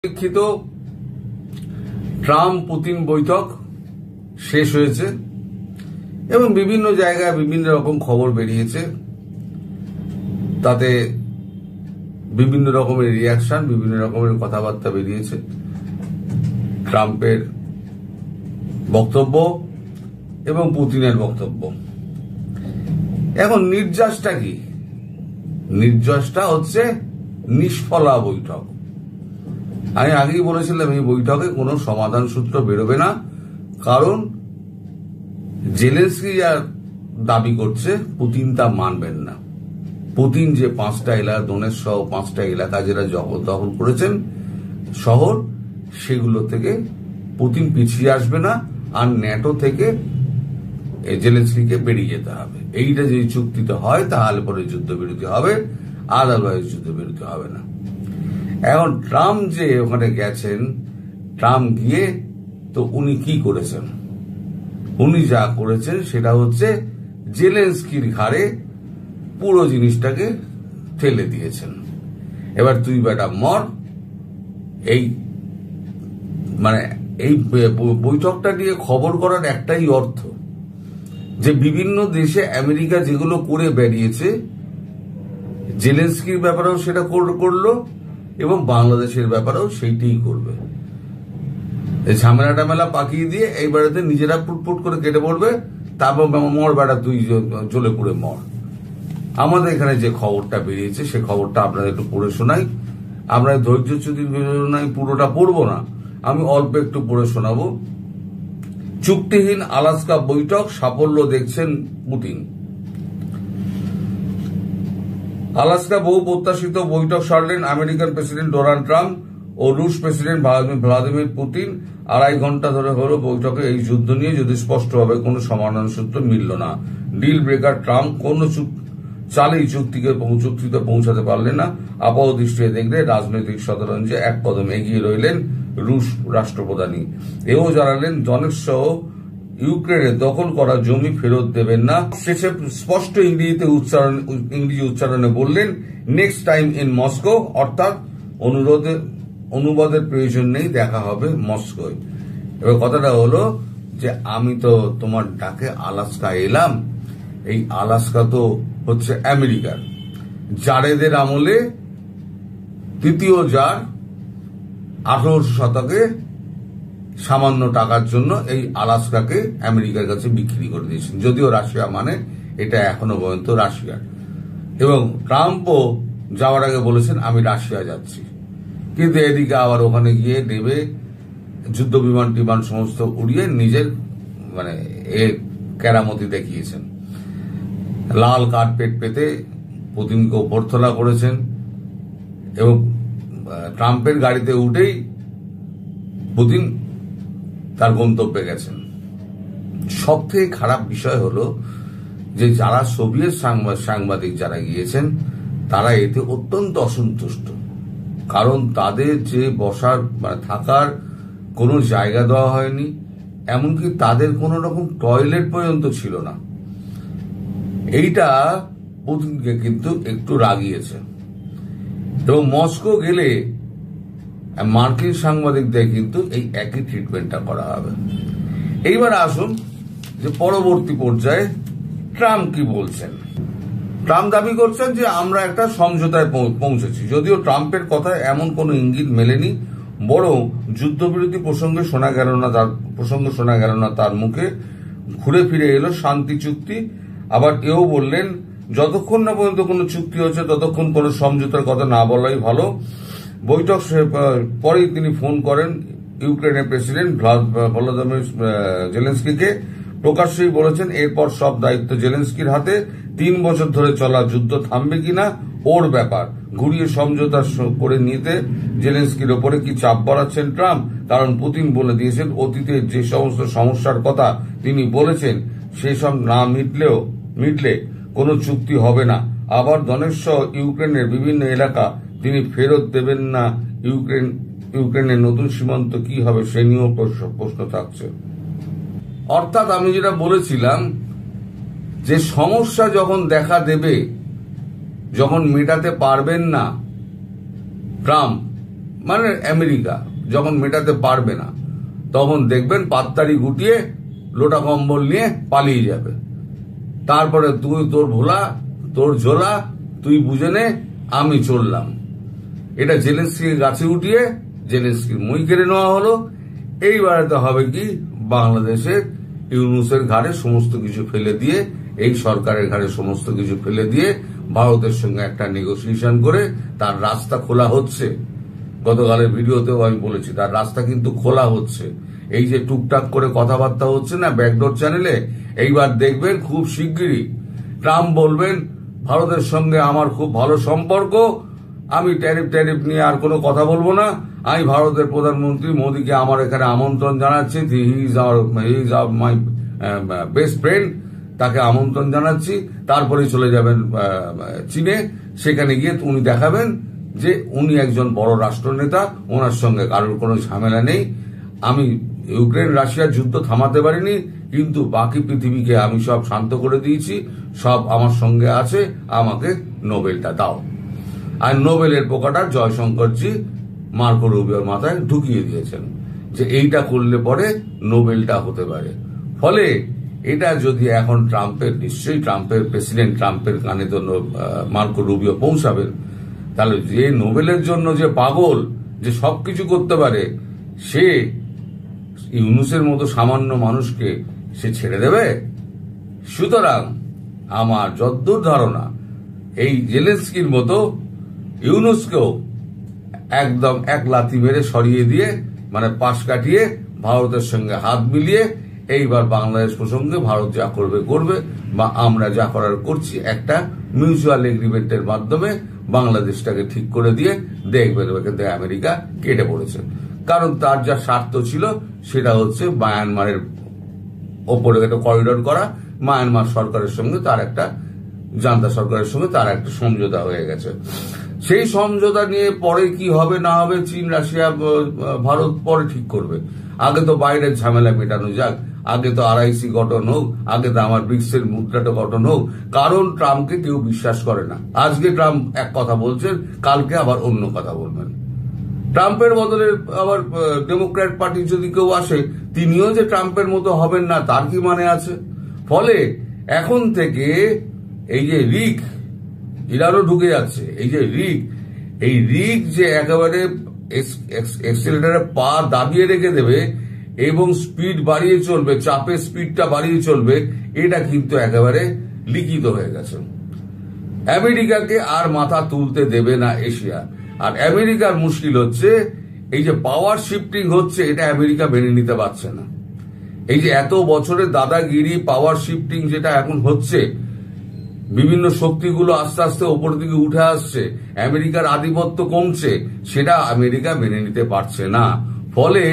পরীক্ষিত Trump Putin বৈঠক শেষ হয়েছে এবং বিভিন্ন জায়গায় বিভিন্ন রকম খবর বেরিয়েছে। তাতে বিভিন্ন রকমের রিয়াকশন, বিভিন্ন রকমের কথাবার্তা বেরিয়েছে। ট্রাম্পের বক্তব্য এবং পুতিনের বক্তব্য। এখন নির্যাসটা কি? নির্যাসটা হচ্ছে নিষ্ফলা বৈঠক। আমি আগেই বলেছিলাম এই বৈঠকে কোনো সমাধান সূত্র বেরোবে না, কারণ জেলেনস্কি যা দাবি করছে পুতিন তা মানবেন না। পুতিন যে 5টা এলাকা, ডোনেটস্ক সহ 5টা এলাকা যেটা দখল করেছেন শহর, সেগুলো থেকে পুতিন পিছিয়ে আসবে না, আর ন্যাটো থেকে জেলেনস্কিকে বেরিয়ে যেতে হবে। এইটা যদি চুক্তিতে হয় তাহলে পরে যুদ্ধবিরতি হবে, আদারওয়াইজ যুদ্ধবিরতি হবে না। এখন ট্রাম্প যে ওখানে গেছেন, ট্রাম্প গিয়ে তো উনি কি করেছেন? উনি যা করেছেন সেটা হচ্ছে জেলেনস্কির ঘাড়ে পুরো জিনিসটাকে ঠেলে দিয়েছেন। এবার তুই বেটা মর। এই বৈঠকটা নিয়ে খবর করার একটাই অর্থ, যে বিভিন্ন দেশে আমেরিকা যেগুলো করে বেরিয়েছে, জেলেনস্কির ব্যাপারেও সেটা করলো এবং বাংলাদেশের ব্যাপারেও সেইটাই করবে। এই ঝামেলা টামেলা পাকিয়ে দিয়ে এইবারেতে নিজেরা পুটপুট করে কেটে পড়বে, তারপর মর বেটা তুই জ্বলে পুড়ে মর। আমাদের এখানে যে খবরটা বেরিয়েছে সে খবরটা আপনাদের একটু পড়ে শোনাই। আমরা ধৈর্যচ্যুতির নাই, পুরোটা পড়বো না, আমি অল্প একটু পড়ে শোনাবো। চুক্তিহীন আলাস্কা বৈঠক সাফল্য দেখছেন পুতিন। আলাস্কা বহু প্রত্যাশিত বৈঠক সারলেন আমেরিকান প্রেসিডেন্ট ডোনাল্ড ট্রাম্প ও রুশ প্রেসিডেন্ট ভ্লাদিমির পুতিন। 2.5 ঘন্টা ধরে হলো বৈঠকে। এই যুদ্ধ নিয়ে যদি স্পষ্টভাবে কোনো সমাধান সূত্র মিলল না। ডিল ব্রেকার ট্রাম্প কোন চালেই চুক্তিতে পৌঁছাতে পারলেন না। আপাত দৃষ্টিতে দেখলে রাজনৈতিক শতরঞ্জে এক কদম এগিয়ে রইলেন রুশ রাষ্ট্রপ্রধানই। এও জানালেন ডনেটস্ক সহ ইউক্রেনের দখল করা জমি ফেরত দেবেন না। শেষে স্পষ্ট ইংরেজি উচ্চারণে বললেন নেক্সট টাইম ইন মস্কো, অর্থাৎ অনুবাদের প্রয়োজন নেই, দেখা হবে মস্কোয়। এবার কথাটা হলো যে আমি তো তোমার ডাকে আলাস্কা এলাম, এই আলাস্কা তো হচ্ছে আমেরিকার। জারেদের আমলে তৃতীয় জার 1800 শতকে সামান্য টাকার জন্য এই আলাস্কাকে আমেরিকার কাছে বিক্রি করে দিয়েছেন, যদিও রাশিয়া মানে এটা এখনো পর্যন্ত রাশিয়ার। এবং ট্রাম্পও যাওয়ার আগে বলেছেন আমি রাশিয়া যাচ্ছি, কিন্তু এদিকে আবার ওখানে গিয়ে নেবে যুদ্ধ বিমান সমস্ত উড়িয়ে নিজের কেরামতি দেখিয়েছেন। লাল কার্পেট পেতে পুতিনকে অভ্যর্থনা করেছেন এবং ট্রাম্পের গাড়িতে উঠেই পুতিন তার গন্তব্যে গেছেন। সব থেকে খারাপ বিষয় হলো যে যারা সোভিয়েত সাংবাদিক যারা গিয়েছেন তারা এতে অত্যন্ত অসন্তুষ্ট, কারণ তাদের যে বসার থাকার কোনো জায়গা দেওয়া হয়নি, এমনকি তাদের কোনো রকম টয়লেট পর্যন্ত ছিল না। এইটা পুতিনকে কিন্তু একটু রাগিয়েছে। এবং মস্কো গেলে মার্কিন সাংবাদিকদের কিন্তু এই একই ট্রিটমেন্টটা করা হবে। এইবার আসুন যে পরবর্তী পর্যায়ে ট্রাম্প কি বলছেন। ট্রাম্প দাবি করছেন যে আমরা একটা সমঝোতায় পৌঁছেছি, যদিও ট্রাম্পের কথায় এমন কোনো ইঙ্গিত মেলেনি, বরং যুদ্ধবিরতি প্রসঙ্গে শোনা গেল না তার মুখে। ঘুরে ফিরে এলো শান্তি চুক্তি। আবার এও বললেন যতক্ষণ না পর্যন্ত কোনো চুক্তি হচ্ছে ততক্ষণ কোনো সমঝোতার কথা না বলাই ভালো। বৈঠক পরেই তিনি ফোন করেন ইউক্রেনের প্রেসিডেন্ট ভলোদিমির জেলেনস্কিকে। প্রকাশ্যেই বলেছেন এরপর সব দায়িত্ব জেলেনস্কির হাতে। 3 বছর ধরে চলা যুদ্ধ থামবে কিনা ওর ব্যাপার। ঘুরিয়ে সমঝোতা করে নিতে জেলেনস্কির ওপরে কি চাপ বাড়াচ্ছেন ট্রাম্প? কারণ পুতিন বলে দিয়েছেন অতীতের যে সমস্ত সমস্যার কথা তিনি বলেছেন সেসব না মিটলে কোনো চুক্তি হবে না। আবার ডনেটস্ক ইউক্রেনের বিভিন্ন এলাকা তিনি ফেরত দেবেন না। ইউক্রেনের নতুন সীমান্ত কি হবে সে নিয়েও প্রশ্ন থাকছে। অর্থাৎ আমি যেটা বলেছিলাম যে সমস্যা যখন দেখা দেবে, যখন মেটাতে পারবেন না ট্রাম্প, মানে আমেরিকা যখন মেটাতে পারবে না, তখন দেখবেন পাত্তারি গুটিয়ে লোটা কম্বল নিয়ে পালিয়ে যাবে। তারপরে তুই তোর ভোলা, তোর ঝোলা, তুই বুঝে নে, আমি চললাম। এটা জেলেনস্কিকে গাছে উঠিয়ে জেলেনস্কির মই কেড়ে নেওয়া হলো। এইবারেতে হবে কি, বাংলাদেশের ইউনূসের ঘাড়ে সমস্ত কিছু ফেলে দিয়ে, এই সরকারের ঘাড়ে সমস্ত কিছু ফেলে দিয়ে ভারতের সঙ্গে একটা নেগোসিয়েশন করে তার রাস্তা খোলা হচ্ছে। গতকালের ভিডিওতেও আমি বলেছি তার রাস্তা কিন্তু খোলা হচ্ছে। এই যে টুকটাক করে কথাবার্তা হচ্ছে না ব্যাকডোর চ্যানেলে, এইবার দেখবেন খুব শিগগিরই ট্রাম্প বলবেন ভারতের সঙ্গে আমার খুব ভালো সম্পর্ক, আমি ট্যারিফ নিয়ে আর কোনো কথা বলবো না, আমি ভারতের প্রধানমন্ত্রী মোদীকে আমার এখানে আমন্ত্রণ জানাচ্ছি, he is my best friend, তাকে আমন্ত্রণ জানাচ্ছি। তারপরে চলে যাবেন চীনে, সেখানে গিয়ে উনি দেখাবেন যে উনি একজন বড় রাষ্ট্রনেতা, ওনার সঙ্গে কারোর কোনো ঝামেলা নেই। আমি ইউক্রেন রাশিয়ার যুদ্ধ থামাতে পারিনি, কিন্তু বাকি পৃথিবীকে আমি সব শান্ত করে দিয়েছি, সব আমার সঙ্গে আছে, আমাকে নোবেলটা দাও। আর নোবেলের পোকাটা জয়শঙ্করজি মার্কো রুবিওর মাথায় ঢুকিয়ে দিয়েছেন যে এইটা করলে পরে নোবেলটা হতে পারে। ফলে এটা যদি এখন নিশ্চয়ই ট্রাম্পের প্রেসিডেন্ট ট্রাম্পের কানে তো মার্কো রুবিও পৌঁছাবেন, তাহলে যে নোবেলের জন্য যে পাগল, যে সবকিছু করতে পারে, সে ইউনূসের মতো সামান্য মানুষকে সে ছেড়ে দেবে? সুতরাং আমার যদ্দূর ধারণা, এই জেলেনস্কির মতো ইউনূসকেও একদম এক লাথি মেরে সরিয়ে দিয়ে, মানে পাশ কাটিয়ে ভারতের সঙ্গে হাত মিলিয়ে এইবার বাংলাদেশ প্রসঙ্গে ভারত যা করবে, বা আমরা যা করার করছি, একটা মিউচুয়াল এগ্রিমেন্টের মাধ্যমে বাংলাদেশটাকে ঠিক করে দিয়ে দেখবেন এখান থেকে আমেরিকা কেটে পড়েছে। কারণ তার যা স্বার্থ ছিল সেটা হচ্ছে মায়ানমারের ওপরে একটা করিডোর করা, মায়ানমার সরকারের সঙ্গে তার একটা, জান্তা সরকারের সঙ্গে তার একটা সমঝোতা হয়ে গেছে। সেই সমঝোতা নিয়ে পরে কি হবে না হবে, চীন, রাশিয়া, ভারত পরে ঠিক করবে। আগে তো বাইরের ঝামেলা মেটানো যাক, আগে তো RIC গঠন হোক, আগে তো আমার ব্রিক্সের মুদ্রাটা গঠন হোক। কারণ ট্রাম্পকে কেউ বিশ্বাস করে না। আজকে ট্রাম্প এক কথা বলছেন, কালকে আবার অন্য কথা বলবেন। ট্রাম্পের বদলে আবার ডেমোক্র্যাট পার্টি যদি কেউ আসে, তিনিও যে ট্রাম্পের মতো হবেন না তার কি মানে আছে? ফলে এখন থেকে এই যে রিক, ইরানও ঢুকে যাচ্ছে, এই রিক যে একেবারে এক্সেলেটারে পা দাবিয়ে রেখে দেবে এবং স্পিড বাড়িয়ে চলবে, চাপের স্পিডটা বাড়িয়ে চলবে, এটা কিন্তু একেবারে লিখিত হয়ে গেছে। আমেরিকাকে আর মাথা তুলতে দেবে না এশিয়া। আর আমেরিকার মুশকিল হচ্ছে এই যে পাওয়ার শিফটিং হচ্ছে, এটা আমেরিকা মেনে নিতে পারছে না। এই যে এত বছরের দাদাগিরি, পাওয়ার শিফটিং যেটা এখন হচ্ছে, বিভিন্ন শক্তিগুলো আস্তে আস্তে ওপর দিকে উঠে আসছে, আমেরিকার আধিপত্য কমছে, সেটা আমেরিকা মেনে নিতে পারছে না। ফলে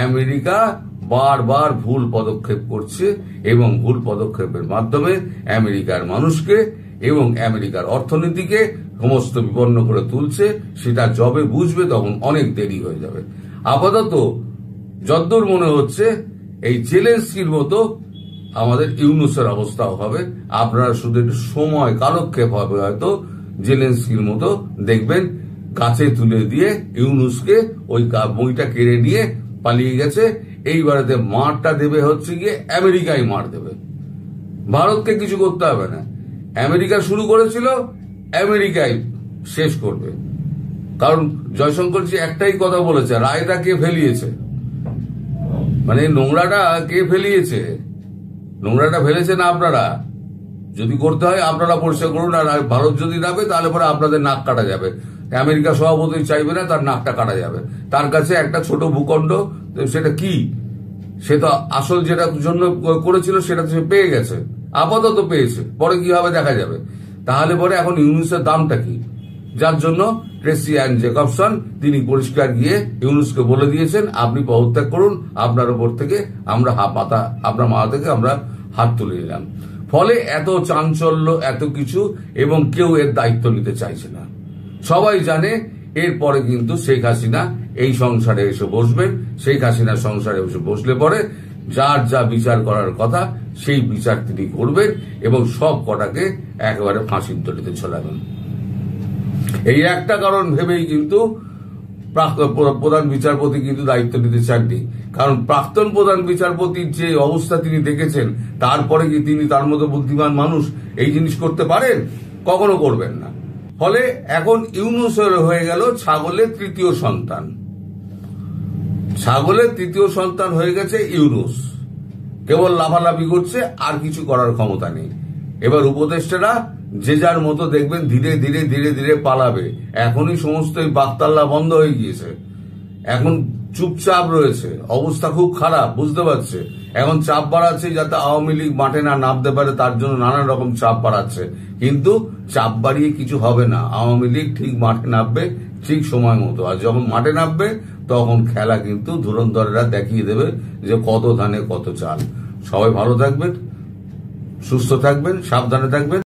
আমেরিকা বারবার ভুল পদক্ষেপ করছে এবং ভুল পদক্ষেপের মাধ্যমে আমেরিকার মানুষকে এবং আমেরিকার অর্থনীতিকে সমস্ত বিপন্ন করে তুলছে। সেটা যবে বুঝবে তখন অনেক দেরি হয়ে যাবে। আপাতত যদ্দূর মনে হচ্ছে এই জেলেনস্কির মতো আমাদের ইউনূসের অবস্থাও হবে। আপনারা শুধু একটু সময় কালক্ষেপ হবে, হয়তো জেলেনস্কির মতো দেখবেন কাছে তুলে দিয়ে ইউনূসকে ওই বইটা কেড়ে নিয়ে পালিয়ে গেছে। এইবারেতে মারটা দেবে হচ্ছে গিয়ে আমেরিকাই মার দেবে, ভারতকে কিছু করতে হবে না। আমেরিকা শুরু করেছিল, আমেরিকাই শেষ করবে। কারণ জয়শঙ্করজি একটাই কথা বলেছে, রায়টা কে ফেলিয়েছে, মানে নোংরাটা কে ফেলিয়েছে? নোংরাটা ফেলেছেন আপনারা। যদি করতে হয় আপনারা পরিষ্কার করুন, আর ভারত যদি নাবে তাহলে পরে আপনাদের নাক কাটা যাবে। আমেরিকা সভাপতি চাইবে না তার নাকটা কাটা যাবে। তার কাছে একটা ছোট ভূখণ্ড, সেটা কি, সে তো আসল যেটা জন্য করেছিল সেটা সে পেয়ে গেছে, আপাতত পেয়েছে, পরে কি হবে দেখা যাবে। তাহলে পরে এখন ইউনূসের দামটা কি? যার জন্য ট্রেসি অ্যান্ড জেকবসন তিনি পরিষ্কার গিয়ে ইউনূসকে বলে দিয়েছেন, আপনি পদত্যাগ করুন, আপনার উপর থেকে আমরা আপনার মাথা থেকে আমরা হাত তুলে নিলাম। ফলে এত চাঞ্চল্য, এত কিছু, এবং কেউ এর দায়িত্ব নিতে চাইছে না। সবাই জানে এরপরে কিন্তু শেখ হাসিনা এই সংসারে এসে বসবেন। শেখ হাসিনা সংসারে এসে বসলে পরে যার যা বিচার করার কথা সেই বিচার তিনি করবেন এবং সব কটাকে একেবারে ফাঁসির দড়িতে ঝোলাবেন। এই একটা কারণ ভেবেই কিন্তু প্রধান বিচারপতি কিন্তু দায়িত্ব নিতে চাননি, কারণ প্রাক্তন প্রধান বিচারপতির যে অবস্থা তিনি দেখেছেন, তারপরে কি তিনি তার মতো বুদ্ধিমান মানুষ এই জিনিস করতে পারেন? কখনো করবেন না। ফলে এখন ইউনূস হয়ে গেল ছাগলের তৃতীয় সন্তান। ছাগলের তৃতীয় সন্তান হয়ে গেছে ইউনূস, কেবল লাফালাফি করছে, আর কিছু করার ক্ষমতা নেই। এবার উপদেষ্টারা যে যার মতো দেখবেন ধীরে ধীরে ধীরে ধীরে পালাবে। এখনই সমস্ত বাকতাল্লা বন্ধ হয়ে গিয়েছে, এখন চুপচাপ রয়েছে, অবস্থা খুব খারাপ, বুঝতে পারছে। এখন চাপ বাড়াচ্ছে যাতে আওয়ামী লীগ মাঠে না নামতে পারে, তার জন্য নানান রকম চাপ বাড়াচ্ছে। কিন্তু চাপ বাড়িয়ে কিছু হবে না, আওয়ামী লীগ ঠিক মাঠে নামবে ঠিক সময় মতো। আর যখন মাঠে নামবে তখন খেলা কিন্তু ধুরন্ধরেরা দেখিয়ে দেবে যে কত ধানে কত চাল। সবাই ভালো থাকবেন, সুস্থ থাকবেন, সাবধানে থাকবেন।